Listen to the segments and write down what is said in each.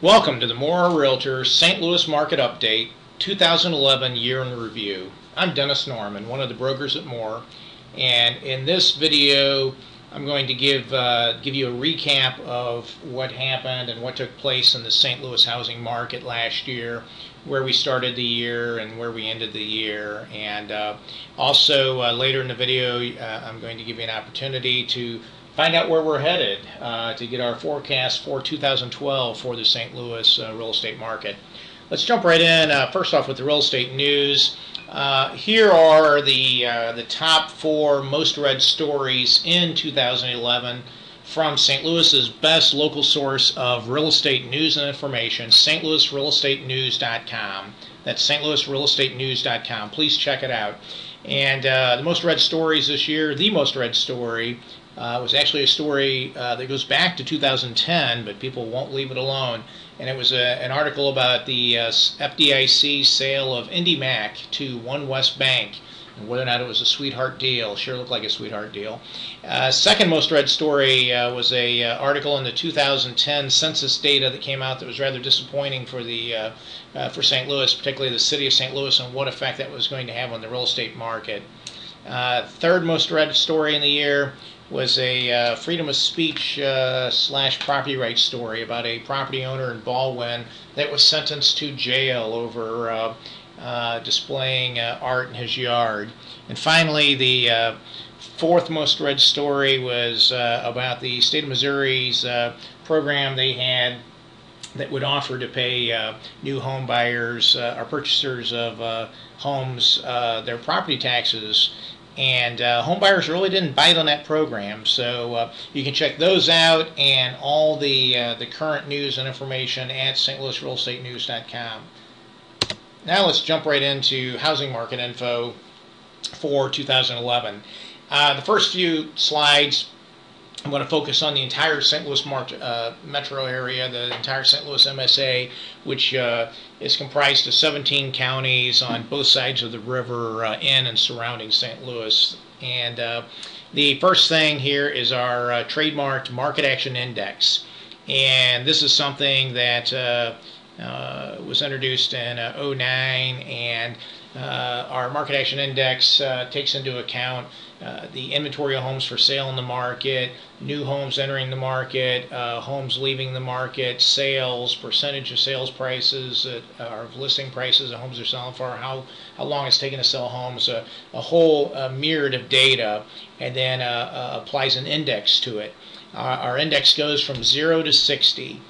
Welcome to the More Realtors St. Louis Market Update 2011 Year in Review. I'm Dennis Norman, one of the brokers at More, and in this video I'm going to give you a recap of what happened and what took place in the St. Louis housing market last year, where we started the year and where we ended the year, and also later in the video I'm going to give you an opportunity to find out where we're headed to get our forecast for 2012 for the St. Louis real estate market. Let's jump right in. First off with the real estate news. Here are the top 4 most read stories in 2011 from St. Louis's best local source of real estate news and information, stlouisrealestatenews.com. That's stlouisrealestatenews.com. Please check it out. And the most read stories this year, the most read story was actually a story that goes back to 2010, but people won't leave it alone. And it was an article about the FDIC sale of IndyMac to One West Bank, and whether or not it was a sweetheart deal. Sure looked like a sweetheart deal. Second most read story was a article in the 2010 census data that came out that was rather disappointing for the for St. Louis, particularly the city of St. Louis, and what effect that was going to have on the real estate market. Third most read story in the year was a freedom of speech slash property rights story about a property owner in Baldwin that was sentenced to jail over displaying art in his yard. And finally, the fourth most read story was about the state of Missouri's program they had that would offer to pay new home buyers or purchasers of homes their property taxes. And home buyers really didn't bite on that program, so you can check those out and all the current news and information at stlouisrealestatenews.com. Now let's jump right into housing market info for 2011. The first few slides, I'm going to focus on the entire St. Louis metro area, the entire St. Louis MSA, which is comprised of 17 counties on both sides of the river in and surrounding St. Louis. And the first thing here is our trademarked Market Action Index. And this is something that was introduced in '09, and our Market Action Index takes into account the inventory of homes for sale in the market, new homes entering the market, homes leaving the market, sales, percentage of sales prices, or listing prices of homes are selling for, how long it's taken to sell homes, a whole myriad of data, and then applies an index to it. Our index goes from 0 to 60.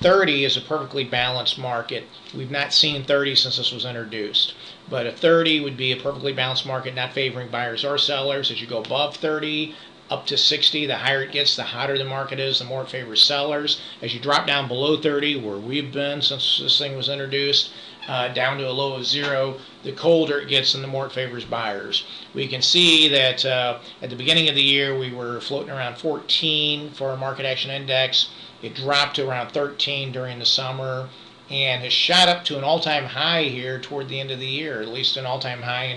30 is a perfectly balanced market. We've not seen 30 since this was introduced. But a 30 would be a perfectly balanced market, not favoring buyers or sellers. As you go above 30, up to 60, the higher it gets, the hotter the market is, the more it favors sellers. As you drop down below 30, where we've been since this thing was introduced, down to a low of 0, the colder it gets and the more it favors buyers. We can see that at the beginning of the year we were floating around 14 for our Market Action Index. It dropped to around 13 during the summer and has shot up to an all-time high here toward the end of the year, at least an all-time high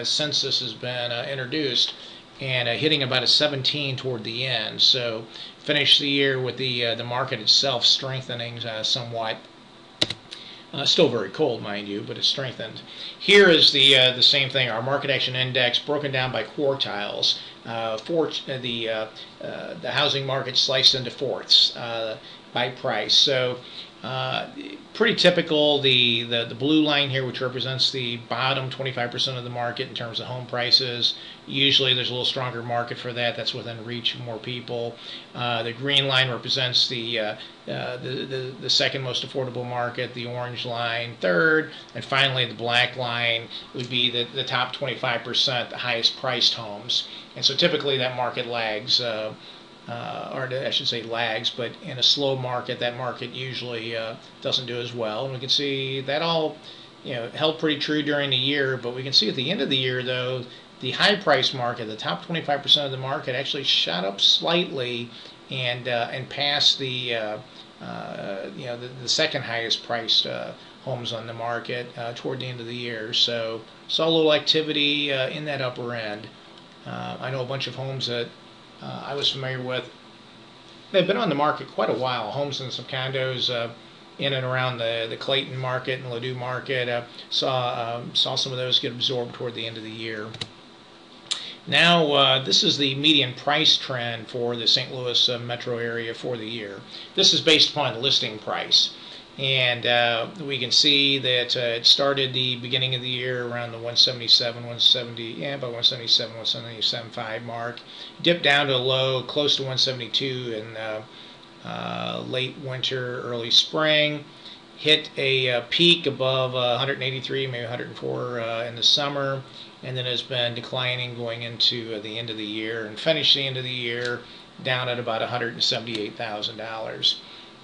since this has been introduced, and hitting about a 17 toward the end. So finished the year with the market itself strengthening somewhat. Still very cold, mind you, but it's strengthened. Here is the same thing, our Market Action Index broken down by quartiles. The housing market sliced into fourths by price. So pretty typical. The blue line here, which represents the bottom 25% of the market in terms of home prices. Usually there's a little stronger market for that. That's within reach of more people. The green line represents the second most affordable market. The orange line third, and finally the black line would be the top 25%, the highest priced homes. And so typically that market lags. Or I should say lags, but in a slow market, that market usually doesn't do as well. And we can see that all held pretty true during the year, but we can see at the end of the year, though, the high price market, the top 25% of the market, actually shot up slightly and passed the second highest priced homes on the market toward the end of the year. So saw a little activity in that upper end. I know a bunch of homes that I was familiar with. They've been on the market quite a while. Homes and some condos in and around the Clayton market and Ladue market. Saw some of those get absorbed toward the end of the year. Now, this is the median price trend for the St. Louis metro area for the year. This is based upon listing price. And we can see that it started the beginning of the year around the 177, 170, yeah, about 177, 177.5 mark. Dipped down to a low close to 172 in late winter, early spring. Hit a peak above 183, maybe 104 in the summer, and then has been declining going into the end of the year, and finished the end of the year down at about $178,000.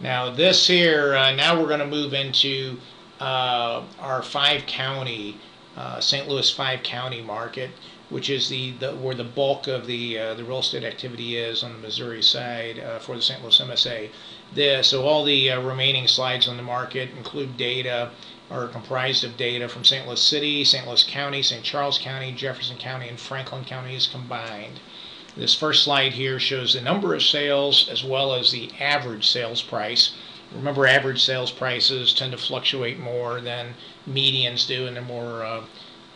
Now this here, now we're going to move into our 5-county, St. Louis 5-county market, which is where the bulk of the real estate activity is on the Missouri side for the St. Louis MSA. So all the remaining slides on the market include data, are comprised of data from St. Louis City, St. Louis County, St. Charles County, Jefferson County, and Franklin counties combined. This first slide here shows the number of sales as well as the average sales price. Remember, average sales prices tend to fluctuate more than medians do, and they're more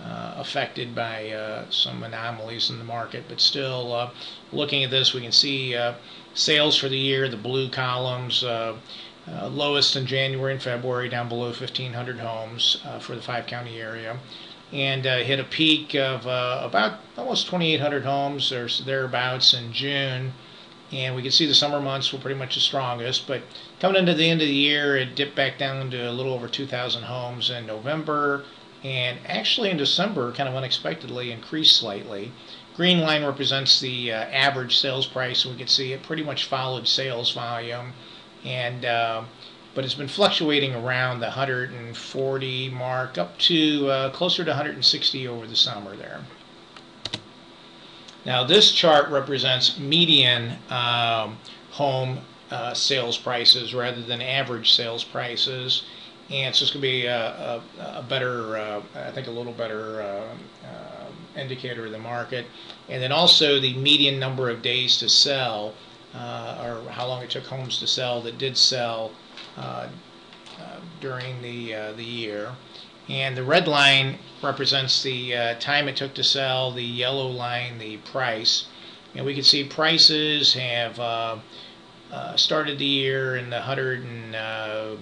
affected by some anomalies in the market. But still, looking at this, we can see sales for the year, the blue columns, lowest in January and February, down below 1,500 homes for the 5-county area, and hit a peak of about almost 2,800 homes or thereabouts in June. And we can see the summer months were pretty much the strongest, but coming into the end of the year, it dipped back down to a little over 2,000 homes in November, and actually in December, kind of unexpectedly, increased slightly. Green line represents the average sales price, and we can see it pretty much followed sales volume, and but it's been fluctuating around the 140 mark up to closer to 160 over the summer there. Now this chart represents median home sales prices rather than average sales prices, and so it's going to be a better, I think a little better indicator of the market. And then also the median number of days to sell, or how long it took homes to sell that did sell during the year. And the red line represents the time it took to sell, the yellow line the price. And we can see prices have started the year in the $110,000,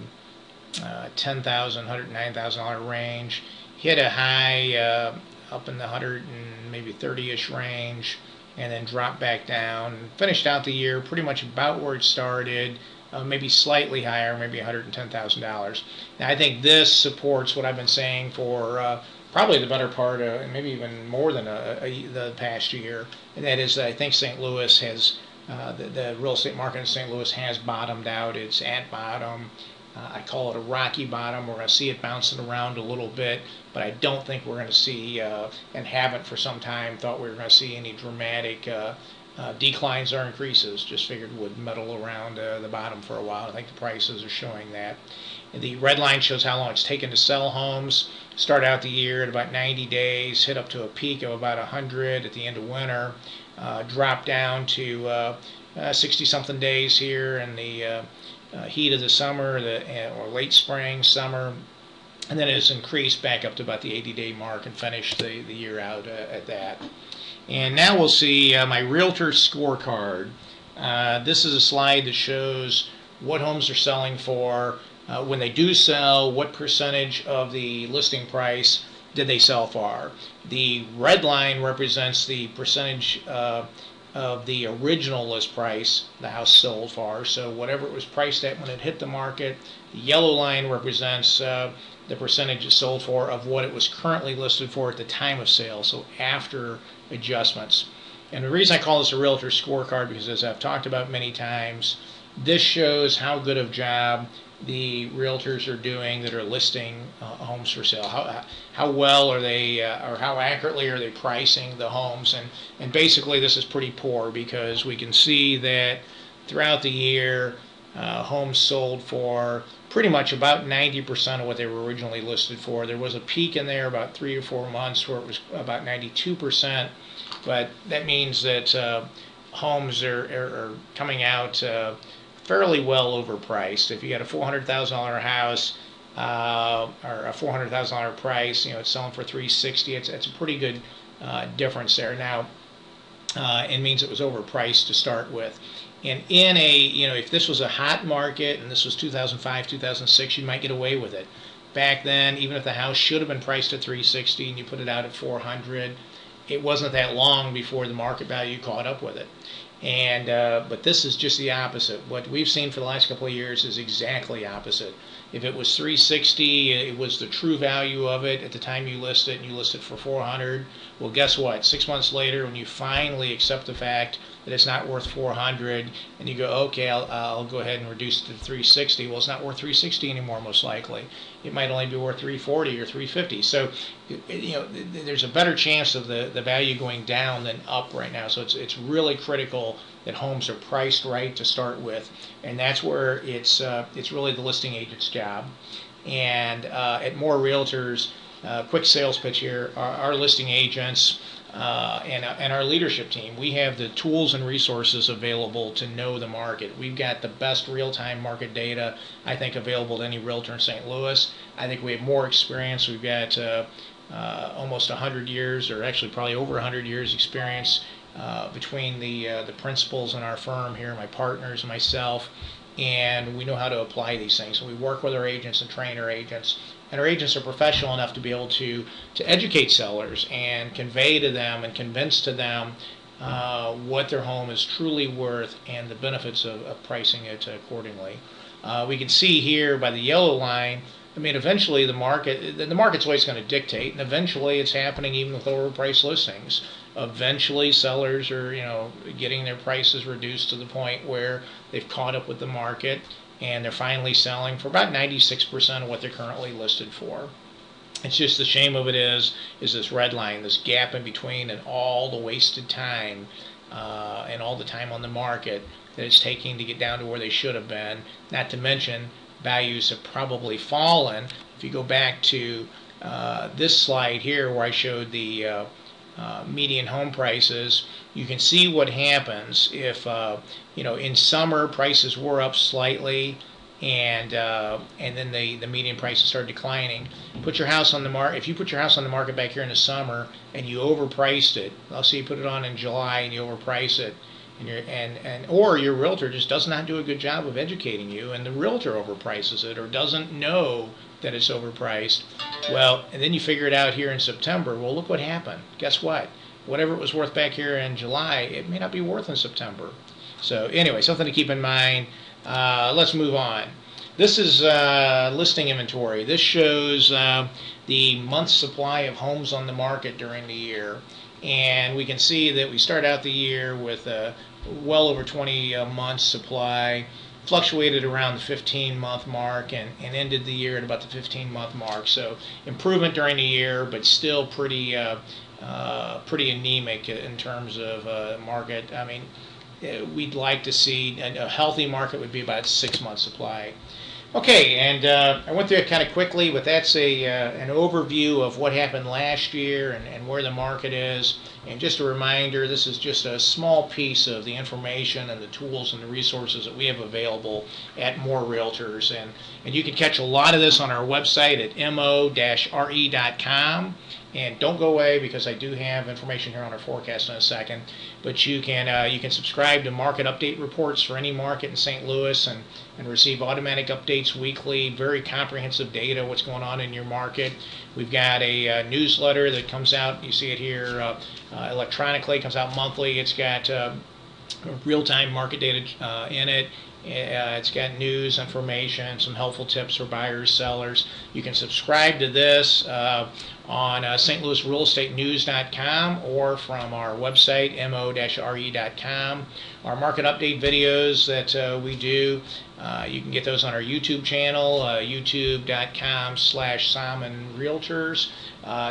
$109,000 range, hit a high up in the 100 and maybe 30-ish range, and then dropped back down. Finished out the year pretty much about where it started, maybe slightly higher, maybe $110,000. Now I think this supports what I've been saying for probably the better part of, maybe even more than the past year, and that is that I think St. Louis has, the real estate market in St. Louis has bottomed out. It's at bottom. I call it a rocky bottom. We're going to see it bouncing around a little bit, but I don't think we're going to see, and haven't for some time, thought we were going to see any dramatic declines or increases. Just figured would meddle around the bottom for a while. I think the prices are showing that. And the red line shows how long it's taken to sell homes. Start out the year at about 90 days, hit up to a peak of about 100 at the end of winter, dropped down to 60-something days here in the heat of the summer, or late spring, summer, and then it's increased back up to about the 80-day mark and finished the year out at that. And now we'll see my Realtor Scorecard. This is a slide that shows what homes are selling for, when they do sell, what percentage of the listing price did they sell for. The red line represents the percentage of the original list price the house sold for, so whatever it was priced at when it hit the market. The yellow line represents the percentage it sold for of what it was currently listed for at the time of sale, so after adjustments. And the reason I call this a Realtor Scorecard, because as I've talked about many times, this shows how good of a job the realtors are doing that are listing homes for sale. How well are they, or how accurately are they pricing the homes? And basically this is pretty poor, because we can see that throughout the year homes sold for pretty much about 90% of what they were originally listed for. There was a peak in there about 3 or 4 months where it was about 92%, but that means that homes are coming out fairly well overpriced. If you got a $400,000 house or a $400,000 price, it's selling for $360. It's a pretty good difference there. Now, it means it was overpriced to start with. And in if this was a hot market and this was 2005, 2006, you might get away with it. Back then, even if the house should have been priced at $360 and you put it out at $400, it wasn't that long before the market value caught up with it. And but this is just the opposite. What we've seen for the last couple of years is exactly opposite. If it was $360, it was the true value of it at the time you list it, and you list it for $400. Well, guess what? 6 months later, when you finally accept the fact that it's not worth $400, and you go, okay, I'll go ahead and reduce it to $360. Well, it's not worth $360 anymore, most likely. It might only be worth $340 or $350. So, there's a better chance of the value going down than up right now. So it's really critical that homes are priced right to start with, and that's where it's really the listing agent's job. And at More Realtors, quick sales pitch here, our listing agents and our leadership team, we have the tools and resources available to know the market. We've got the best real-time market data, I think, available to any realtor in St. Louis. I think we have more experience. We've got almost 100 years, or actually probably over 100 years experience between the principals in our firm here, my partners and myself, and we know how to apply these things. And we work with our agents and train our agents. And our agents are professional enough to be able to educate sellers and convey to them and convince to them what their home is truly worth and the benefits of pricing it accordingly. We can see here by the yellow line, I mean, eventually the market's always going to dictate, and eventually it's happening even with overpriced listings. Eventually sellers are, getting their prices reduced to the point where they've caught up with the market, and they're finally selling for about 96% of what they're currently listed for. It's just the shame of it is this red line, this gap in between, and all the wasted time and all the time on the market that it's taking to get down to where they should have been. Not to mention, values have probably fallen. If you go back to this slide here where I showed the median home prices, you can see what happens if in summer prices were up slightly, and then the median prices start declining. Put your house on the market. If you put your house on the market back here in the summer and you overpriced it, let's say you put it on in July and you overprice it, or your realtor just does not do a good job of educating you, and the realtor overprices it or doesn't know that it's overpriced. Well, and then you figure it out here in September. Well, look what happened. Guess what? Whatever it was worth back here in July, it may not be worth in September. So anyway, something to keep in mind. Let's move on. This is listing inventory. This shows the month's supply of homes on the market during the year. And we can see that we start out the year with well over 20 months supply, fluctuated around the 15-month mark, and ended the year at about the 15-month mark. So improvement during the year, but still pretty anemic in terms of market. I mean, we'd like to see a healthy market would be about 6 months supply. Okay, and I went through it kind of quickly, but that's an overview of what happened last year and where the market is. And just a reminder, this is just a small piece of the information and the tools and the resources that we have available at More Realtors. And you can catch a lot of this on our website at mo-re.com. And don't go away, because I do have information here on our forecast in a second. But you can subscribe to market update reports for any market in St. Louis and receive automatic updates weekly, very comprehensive data, what's going on in your market. We've got a newsletter that comes out, you see it here electronically, comes out monthly. It's got real-time market data in it. It's got news, information, some helpful tips for buyers, sellers. You can subscribe to this on stlouisrealestatenews.com or from our website, mo-re.com. Our market update videos that we do, you can get those on our YouTube channel, youtube.com/SalmonRealtors.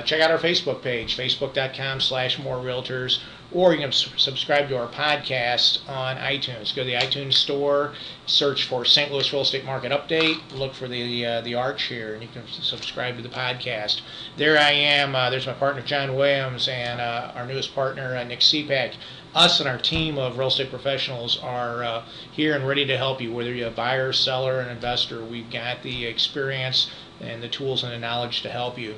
Check out our Facebook page, facebook.com/MoreRealtors. or you can subscribe to our podcast on iTunes. Go to the iTunes store, search for St. Louis Real Estate Market Update, look for the arch here, and you can subscribe to the podcast. There I am. There's my partner John Williams and our newest partner Nick Sepak. Us and our team of real estate professionals are here and ready to help you, whether you're a buyer, seller, an investor. We've got the experience and the tools and the knowledge to help you.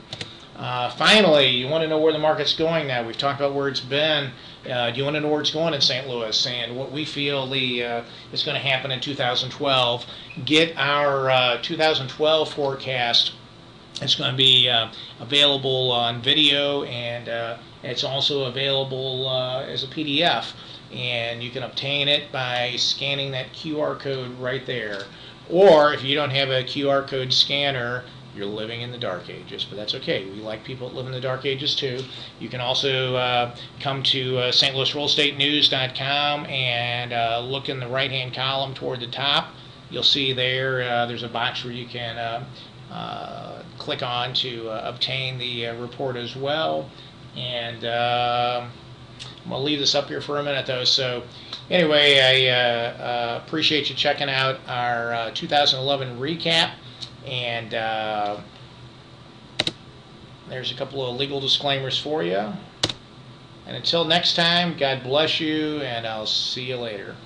Finally, you want to know where the market's going now. We've talked about where it's been. Do you want to know where it's going in St. Louis and what we feel is going to happen in 2012? Get our 2012 forecast. It's going to be available on video, and it's also available as a PDF. And you can obtain it by scanning that QR code right there. Or if you don't have a QR code scanner, you're living in the dark ages, but that's okay. We like people that live in the dark ages too. You can also come to stlouisrealestatenews.com and look in the right-hand column toward the top. You'll see there's a box where you can click on to obtain the report as well. And I'm going to leave this up here for a minute though. So anyway, I appreciate you checking out our 2011 recap. And there's a couple of legal disclaimers for you. And until next time, God bless you, and I'll see you later.